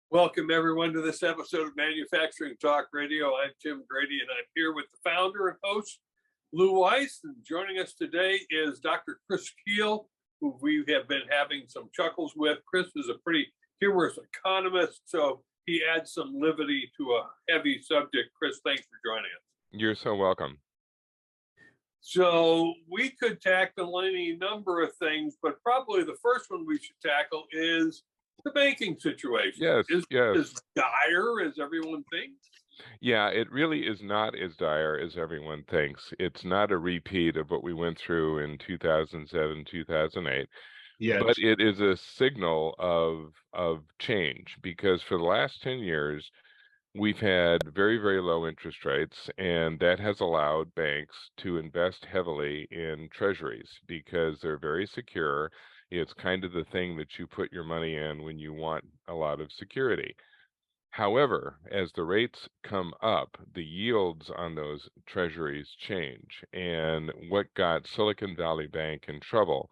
Welcome, everyone, to this episode of Manufacturing Talk Radio. I'm Tim Grady, and I'm here with the founder and host, Lou Weiss. And joining us today is Dr. Chris Kuehl, who we have been having some chuckles with. Chris is a pretty humorous economist, so he adds some levity to a heavy subject. Chris, thanks for joining us. You're so welcome. So we could tackle any number of things, but probably the first one we should tackle is the banking situation. Yes, is dire as everyone thinks? Yeah, it really is not as dire as everyone thinks. It's not a repeat of what we went through in 2007, 2008. Yes. But it is a signal of change, because for the last 10 years, we've had very, very low interest rates, and that has allowed banks to invest heavily in treasuries because they're very secure. It's kind of the thing that you put your money in when you want a lot of security. However, as the rates come up, the yields on those treasuries change. And what got Silicon Valley Bank in trouble,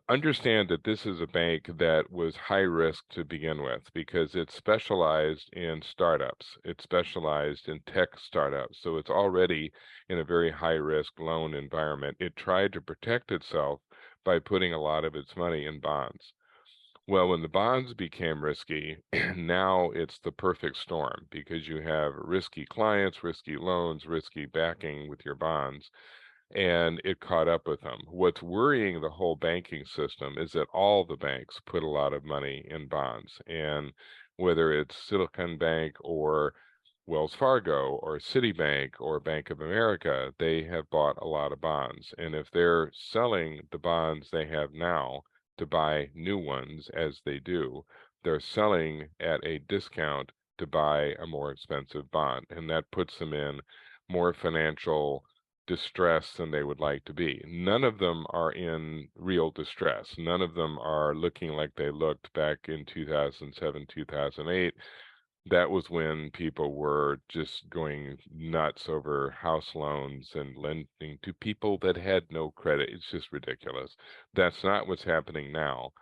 understand that this is a bank that was high risk to begin with because it's specialized in startups. It's specialized in tech startups. So it's already in a very high risk loan environment. It tried to protect itself by putting a lot of its money in bonds. Well, when the bonds became risky, now it's the perfect storm because you have risky clients, risky loans, risky backing with your bonds, and it caught up with them. What's worrying the whole banking system is that all the banks put a lot of money in bonds, and whether it's Silicon Bank or Wells Fargo or Citibank or Bank of America, they have bought a lot of bonds. And if they're selling the bonds they have now to buy new ones, as they do, they're selling at a discount to buy a more expensive bond. And that puts them in more financial distress than they would like to be. None of them are in real distress. None of them are looking like they looked back in 2007, 2008. That was when people were just going nuts over house loans and lending to people that had no credit. It's just ridiculous. That's not what's happening now.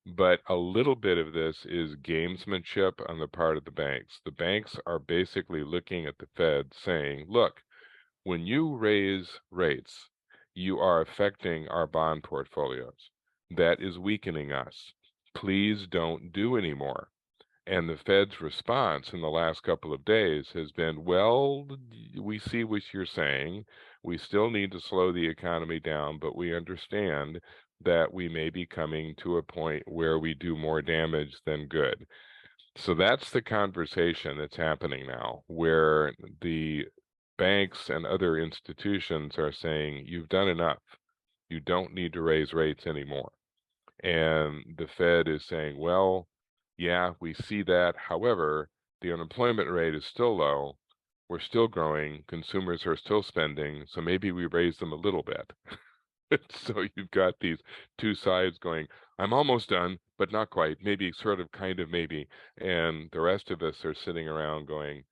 But a little bit of this is gamesmanship on the part of the banks. The banks are basically looking at the Fed saying, look, when you raise rates, you are affecting our bond portfolios. That is weakening us. Please don't do any more. And the Fed's response in the last couple of days has been, well, we see what you're saying. We still need to slow the economy down, but we understand that we may be coming to a point where we do more damage than good. So that's the conversation that's happening now, where the banks and other institutions are saying, you've done enough. You don't need to raise rates anymore. And the Fed is saying, well, yeah, we see that. However, the unemployment rate is still low. We're still growing. Consumers are still spending. So maybe we raise them a little bit. So you've got these two sides going, I'm almost done, but not quite. Maybe, sort of, kind of, maybe. And the rest of us are sitting around going,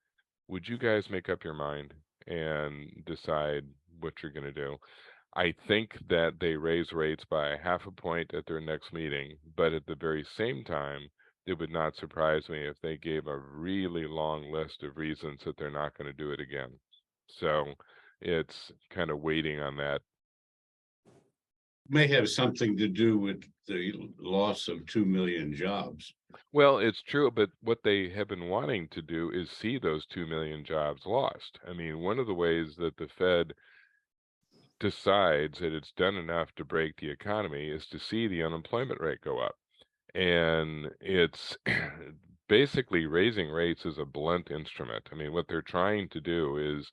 would you guys make up your mind and decide what you're going to do? I think that they raise rates by 0.5 point at their next meeting, but at the very same time, it would not surprise me if they gave a really long list of reasons that they're not going to do it again. So it's kind of waiting on that. May have something to do with the loss of 2 million jobs. Well, it's true, but what they have been wanting to do is see those 2 million jobs lost. I mean, one of the ways that the Fed decides that it's done enough to break the economy is to see the unemployment rate go up. And it's basically raising rates is a blunt instrument. I mean, what they're trying to do is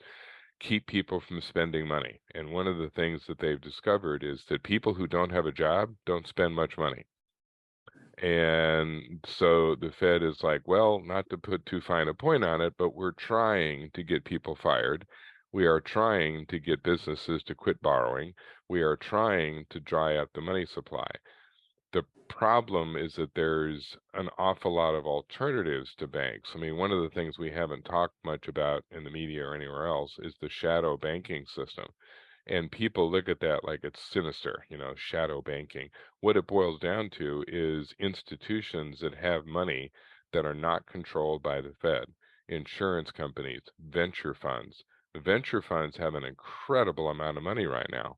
keep people from spending money. And one of the things that they've discovered is that people who don't have a job don't spend much money. And so the Fed is like, well, not to put too fine a point on it, but we're trying to get people fired. We are trying to get businesses to quit borrowing. We are trying to dry up the money supply. The problem is that there's an awful lot of alternatives to banks. I mean, one of the things we haven't talked much about in the media or anywhere else is the shadow banking system. And people look at that like it's sinister, shadow banking. What it boils down to is institutions that have money that are not controlled by the Fed. Insurance companies, venture funds. Venture funds have an incredible amount of money right now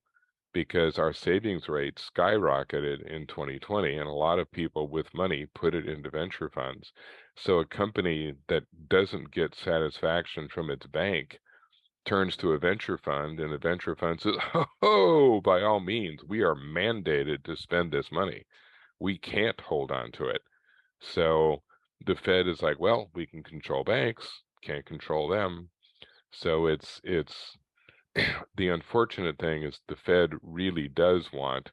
because our savings rate skyrocketed in 2020, and a lot of people with money put it into venture funds. So a company that doesn't get satisfaction from its bank turns to a venture fund, and the venture fund says, oh, by all means, we are mandated to spend this money. We can't hold on to it. So the Fed is like, well, we can control banks, can't control them. So it's the unfortunate thing is the Fed really does want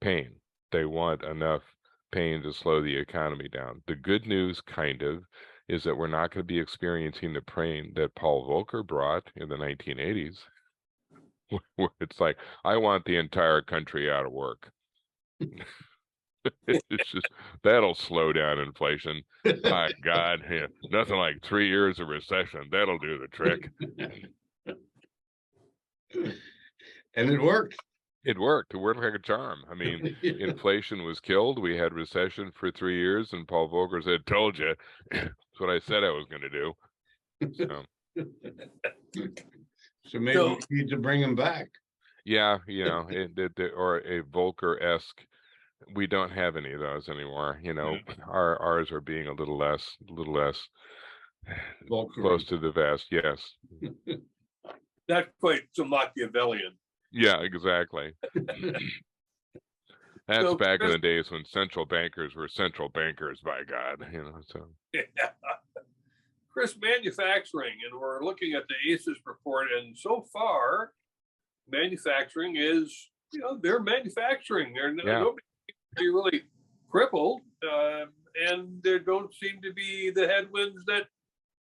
pain. They want enough pain to slow the economy down. The good news, kind of, is that we're not going to be experiencing the pain that Paul Volcker brought in the 1980s, where it's like, I want the entire country out of work. It's just, that'll slow down inflation. My God, yeah, nothing like 3 years of recession. That'll do the trick. And it worked. It worked. It worked like a charm. I mean, inflation was killed. We had recession for 3 years, and Paul Volcker said, told you. That's what I said I was going to do. So maybe we need to bring him back. Yeah, or a Volcker-esque. We don't have any of those anymore. Ours are being a little less Volcker. close to the vest. Yes. Not quite so Machiavellian. Yeah, exactly. That's So, back in Chris- the days when central bankers were central bankers, by God, so. Yeah. Chris, manufacturing, and we're looking at the ACES report, and so far, manufacturing is, they're manufacturing. Nobody seems to be really crippled, and there don't seem to be the headwinds that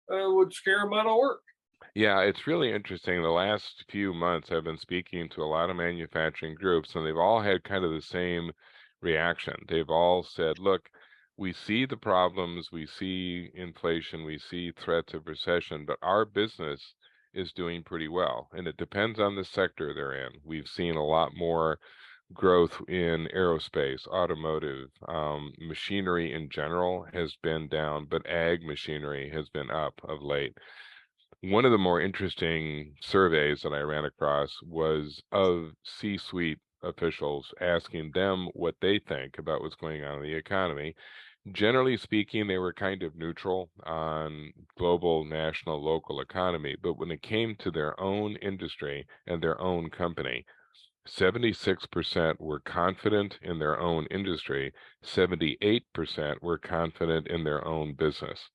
would scare them out of work. Yeah, it's really interesting. The last few months, I've been speaking to a lot of manufacturing groups, and they've all had kind of the same reaction. They've all said, look, we see the problems, we see inflation, we see threats of recession, but our business is doing pretty well. And it depends on the sector they're in. We've seen a lot more growth in aerospace, automotive, machinery in general has been down, but ag machinery has been up of late. One of the more interesting surveys that I ran across was of C-suite officials, asking them what they think about what's going on in the economy. Generally speaking, they were kind of neutral on global, national, local economy, but when it came to their own industry and their own company, 76% were confident in their own industry, 78% were confident in their own business.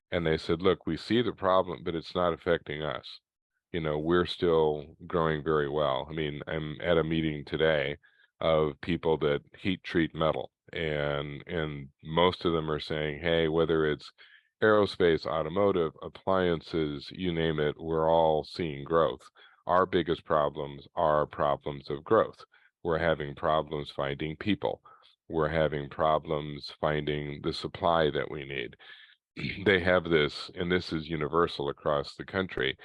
And they said, look, we see the problem, but it's not affecting us. We're still growing very well. I mean, I'm at a meeting today of people that heat treat metal, and most of them are saying, hey, whether it's aerospace, automotive, appliances, you name it, we're all seeing growth. Our biggest problems are problems of growth. We're having problems finding people. We're having problems finding the supply that we need. They have this, and this is universal across the country.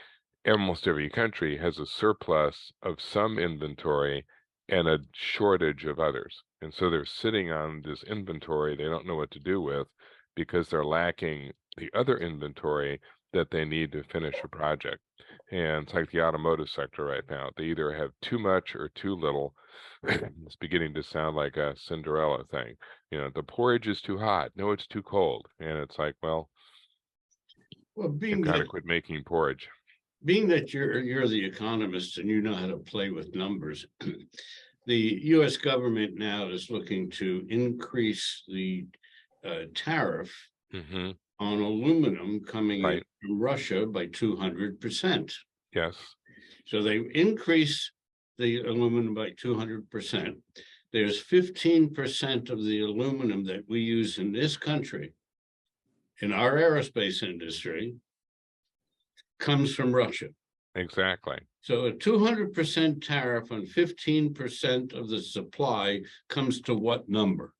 Almost every country has a surplus of some inventory and a shortage of others. And so they're sitting on this inventory they don't know what to do with because they're lacking the other inventory that they need to finish a project. And it's like the automotive sector right now. They either have too much or too little. It's beginning to sound like a Cinderella thing. The porridge is too hot. No, it's too cold. And it's like, well, being kind that of quit making porridge. being that you're the economist and you know how to play with numbers, the U.S. government now is looking to increase the tariff Mm-hmm. on aluminum coming Right. in from Russia by 200%. Yes. So they increase the aluminum by 200%. There's 15% of the aluminum that we use in this country, in our aerospace industry, comes from Russia. Exactly. So a 200% tariff on 15% of the supply comes to what number?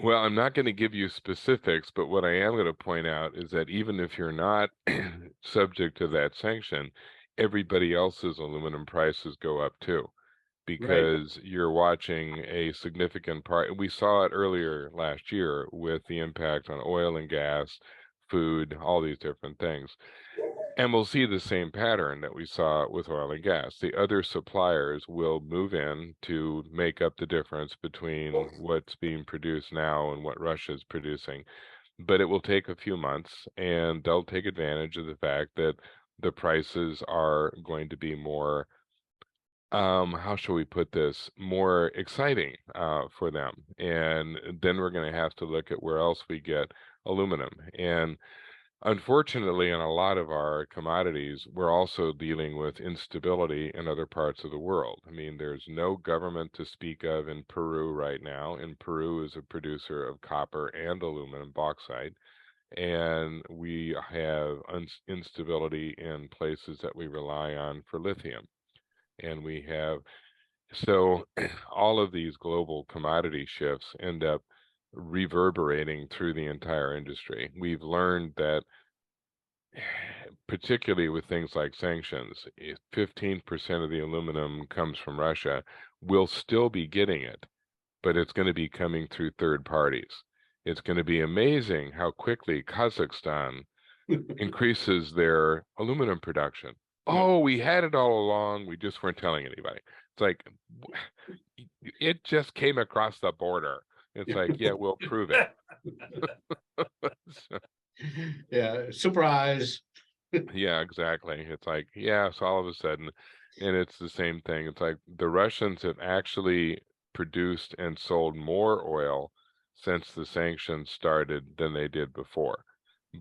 Well, I'm not going to give you specifics, but what I am going to point out is that even if you're not subject to that sanction, everybody else's aluminum prices go up too. because you're watching a significant part. We saw it earlier last year with the impact on oil and gas, food, all these different things. And we'll see the same pattern that we saw with oil and gas. The other suppliers will move in to make up the difference between what's being produced now and what Russia's producing. But it will take a few months, and they'll take advantage of the fact that the prices are going to be more, how shall we put this, more exciting for them. And then we're going to have to look at where else we get aluminum. And unfortunately, in a lot of our commodities, we're also dealing with instability in other parts of the world. I mean, there's no government to speak of in Peru right now, and Peru is a producer of copper and aluminum bauxite. And we have instability in places that we rely on for lithium. And we have, so all of these global commodity shifts end up reverberating through the entire industry. We've learned that, particularly with things like sanctions, if 15% of the aluminum comes from Russia, we'll still be getting it, but it's going to be coming through third parties. It's going to be amazing how quickly Kazakhstan increases their aluminum production. Oh, we had it all along. We just weren't telling anybody. It's like, it just came across the border. It's like, yeah, we'll prove it. So, Yeah, surprise. yeah, exactly. It's like, yeah, so all of a sudden, and it's the same thing. It's like the Russians have actually produced and sold more oil since the sanctions started than they did before.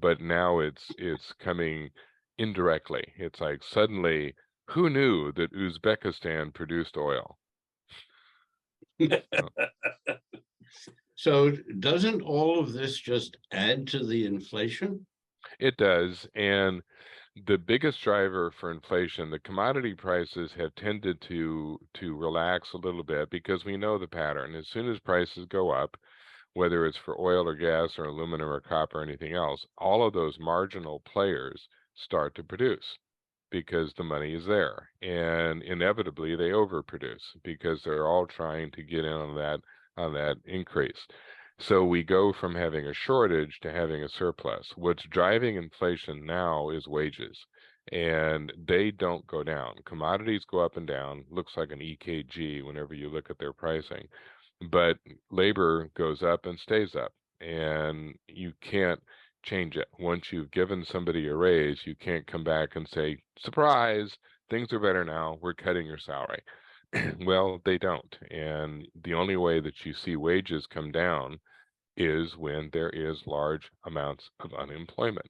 But now it's coming indirectly. It's like suddenly, who knew that Uzbekistan produced oil? So doesn't all of this just add to the inflation? It does. And the biggest driver for inflation, the commodity prices have tended to relax a little bit because we know the pattern. As soon as prices go up, whether it's for oil or gas or aluminum or copper or anything else, all of those marginal players start to produce because the money is there. And inevitably they overproduce because they're all trying to get in on that increase. So we go from having a shortage to having a surplus. What's driving inflation now is wages, and they don't go down. Commodities go up and down, looks like an EKG whenever you look at their pricing, but labor goes up and stays up, and you can't change it. Once you've given somebody a raise, you can't come back and say, surprise, things are better now, we're cutting your salary. Well, they don't. And the only way that you see wages come down is when there is large amounts of unemployment.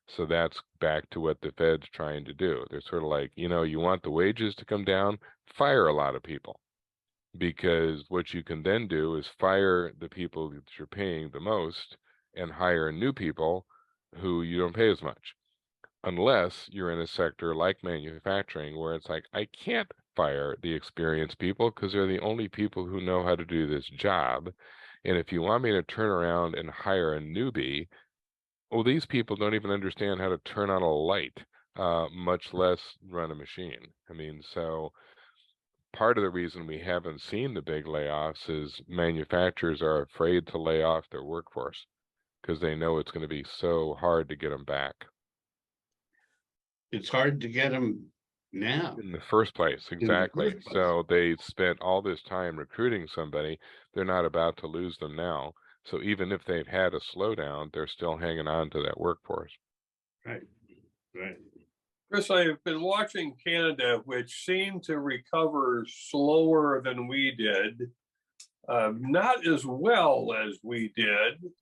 So that's back to what the Fed's trying to do. They're sort of like, you want the wages to come down, fire a lot of people. Because what you can then do is fire the people that you're paying the most and hire new people who you don't pay as much. Unless you're in a sector like manufacturing where it's like, I can't fire the experienced people because they're the only people who know how to do this job. And if you want me to turn around and hire a newbie, well, these people don't even understand how to turn on a light, much less run a machine. I mean, so part of the reason we haven't seen the big layoffs is manufacturers are afraid to lay off their workforce because they know it's going to be so hard to get them back. It's hard to get them now. In the first place, exactly. first place. So they spent all this time recruiting somebody. They're not about to lose them now. So even if they've had a slowdown, they're still hanging on to that workforce. Right, right. Chris, I've been watching Canada, which seemed to recover slower than we did, not as well as we did,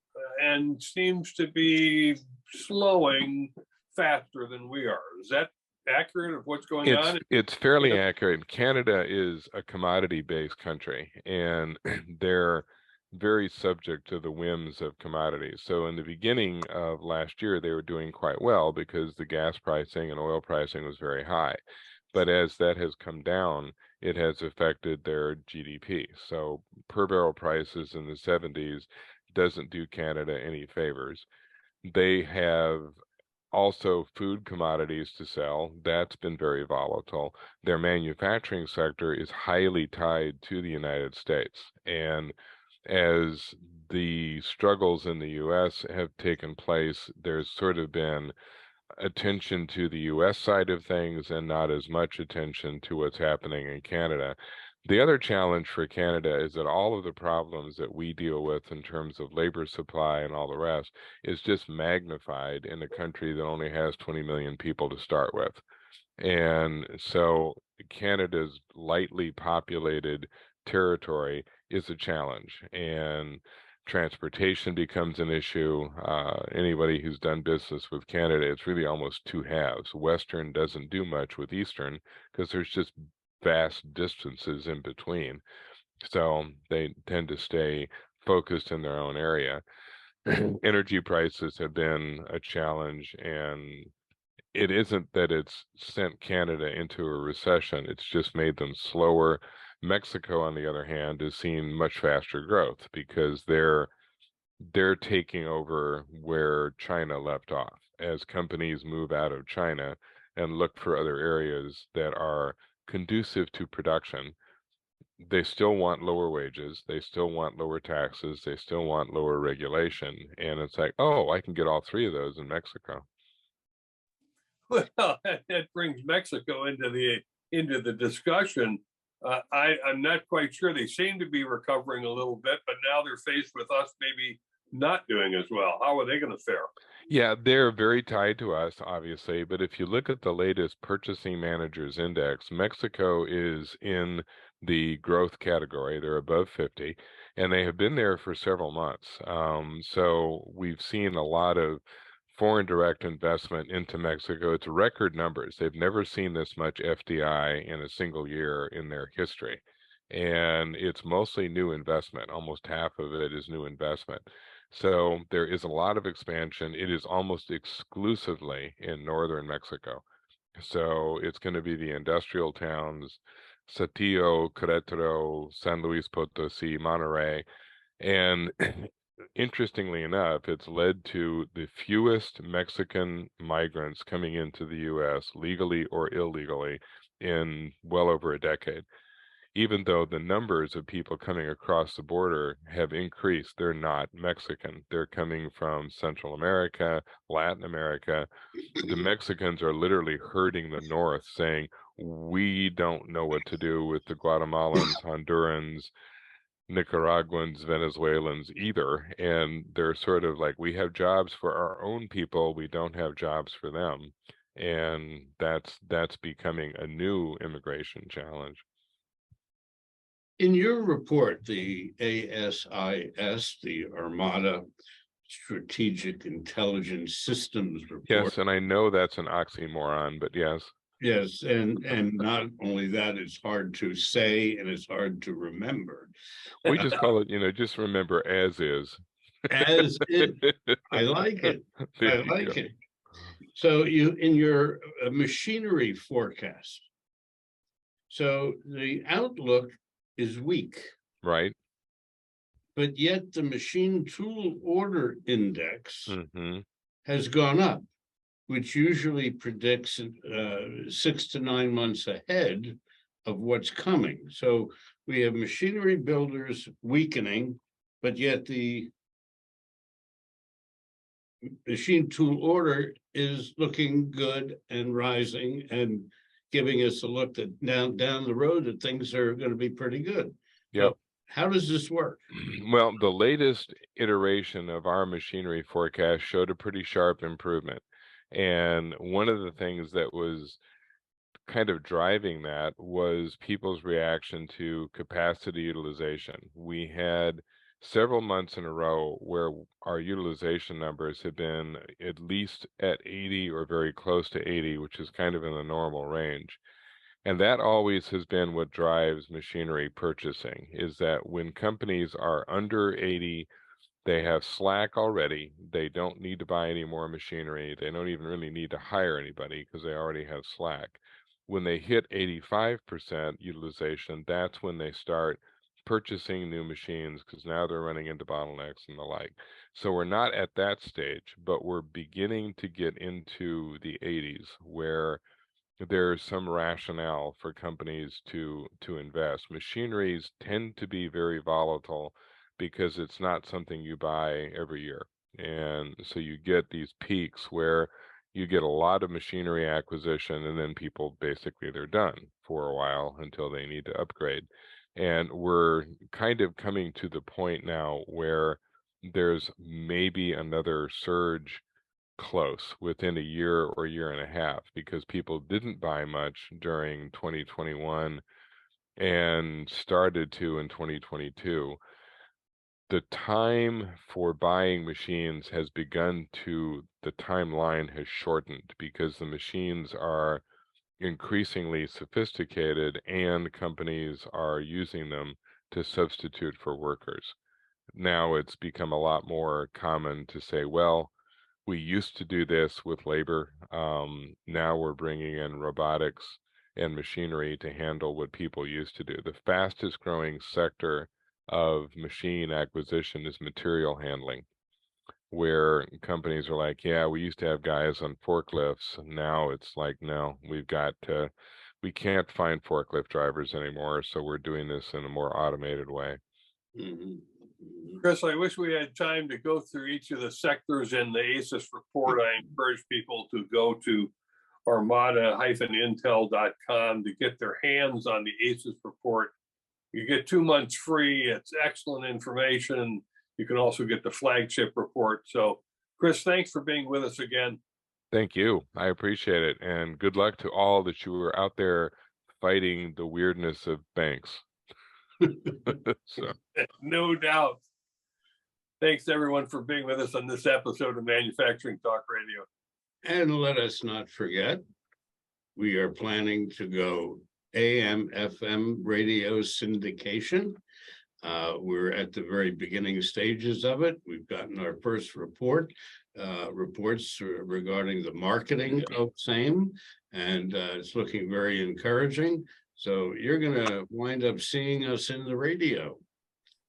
and seems to be slowing faster than we are. Is that accurate of what's going on? It's fairly accurate. Canada is a commodity-based country, and they're very subject to the whims of commodities. So in the beginning of last year, they were doing quite well because the gas pricing and oil pricing was very high. But as that has come down, it has affected their GDP. So per barrel prices in the 70s doesn't do Canada any favors. They have also food commodities to sell. That's been very volatile. Their manufacturing sector is highly tied to the United States. And as the struggles in the U.S. have taken place, there's sort of been attention to the U.S. side of things and not as much attention to what's happening in Canada. The other challenge for Canada is that all of the problems that we deal with in terms of labor supply and all the rest is just magnified in a country that only has 20 million people to start with. And so Canada's lightly populated territory is a challenge, and transportation becomes an issue. Anybody who's done business with Canada, it's really almost two halves. Western doesn't do much with Eastern because there's just vast distances in between. So they tend to stay focused in their own area. Energy prices have been a challenge, and it isn't that it's sent Canada into a recession, it's just made them slower. Mexico, on the other hand, has seen much faster growth because they're taking over where China left off. As companies move out of China and look for other areas that are conducive to production, they still want lower wages, they still want lower taxes, they still want lower regulation. And it's like, oh, I can get all three of those in Mexico. Well, that brings Mexico into the discussion. I'm not quite sure. They seem to be recovering a little bit, but now they're faced with us maybe not doing as well. How are they going to fare? Yeah, they're very tied to us, obviously, but if you look at the latest Purchasing Managers Index, Mexico is in the growth category. They're above 50, and they have been there for several months. So we've seen a lot of foreign direct investment into Mexico. It's record numbers. They've never seen this much FDI in a single year in their history. And it's mostly new investment. Almost half of it is new investment. So there is a lot of expansion. It is almost exclusively in northern Mexico. So it's going to be the industrial towns, Saltillo, Querétaro, San Luis Potosí, Monterrey. And interestingly enough, it's led to the fewest Mexican migrants coming into the U.S., legally or illegally, in well over a decade. Even though the numbers of people coming across the border have increased, they're not Mexican. They're coming from Central America, Latin America. The Mexicans are literally herding the North, saying, we don't know what to do with the Guatemalans, Hondurans, Nicaraguans, Venezuelans either. And they're sort of like, we have jobs for our own people, we don't have jobs for them. And that's becoming a new immigration challenge. In your report, the ASIS, the Armada Strategic Intelligence Systems Report. Yes, and I know that's an oxymoron, but yes. Yes, and not only that, it's hard to say and it's hard to remember. We just call it, just remember as is. As it, I like it. I like it. So you, in your machinery forecast, so the outlook is weak. Right. But yet the machine tool order index has gone up, which usually predicts 6 to 9 months ahead of what's coming. So we have machinery builders weakening, but yet the machine tool order is looking good and rising and giving us a look that down the road that things are going to be pretty good. Yep. So how does this work? Well, the latest iteration of our machinery forecast showed a pretty sharp improvement. And one of the things that was kind of driving that was people's reaction to capacity utilization. We had several months in a row where our utilization numbers had been at least at 80 or very close to 80, which is kind of in the normal range. And that always has been what drives machinery purchasing, is that when companies are under 80, they have slack already. They don't need to buy any more machinery. They don't even really need to hire anybody because they already have slack. When they hit 85% utilization, that's when they start purchasing new machines because now they're running into bottlenecks and the like. So we're not at that stage, but we're beginning to get into the 80s where there's some rationale for companies to invest. Machineries tend to be very volatile because it's not something you buy every year. And so you get these peaks where you get a lot of machinery acquisition and then people basically they're done for a while until they need to upgrade. And we're kind of coming to the point now where there's maybe another surge close within a year or year and a half because people didn't buy much during 2021 and started to in 2022. The time for buying machines has begun to, the timeline has shortened because the machines are increasingly sophisticated and companies are using them to substitute for workers. Now it's become a lot more common to say, well, we used to do this with labor. Now we're bringing in robotics and machinery to handle what people used to do. The fastest growing sector of machine acquisition is material handling, where companies are like, yeah, we used to have guys on forklifts. Now it's like, no, we can't find forklift drivers anymore. So we're doing this in a more automated way. Mhm. Chris, I wish we had time to go through each of the sectors in the ACES report. I encourage people to go to armada-intel.com to get their hands on the ACES report. You get 2 months free. It's excellent information. You can also get the flagship report. So, Chris, thanks for being with us again. Thank you. I appreciate it. And good luck to all that you were out there fighting the weirdness of banks. So. No doubt. Thanks everyone for being with us on this episode of Manufacturing Talk Radio. And let us not forget, we are planning to go AM/FM radio syndication. We're at the very beginning stages of it. We've gotten our first reports regarding the marketing of same, and it's looking very encouraging. So you're going to wind up seeing us in the radio.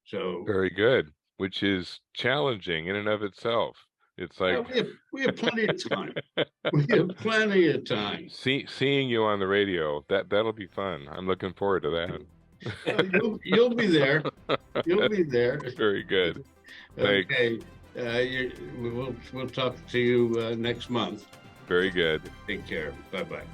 So Very good, which is challenging in and of itself. It's like we have plenty of time. We have plenty of time. seeing you on the radio. That'll be fun. I'm looking forward to that. You'll be there. You'll be there. Very good. Thanks. Okay. We'll talk to you next month. Very good. Take care. Bye-bye.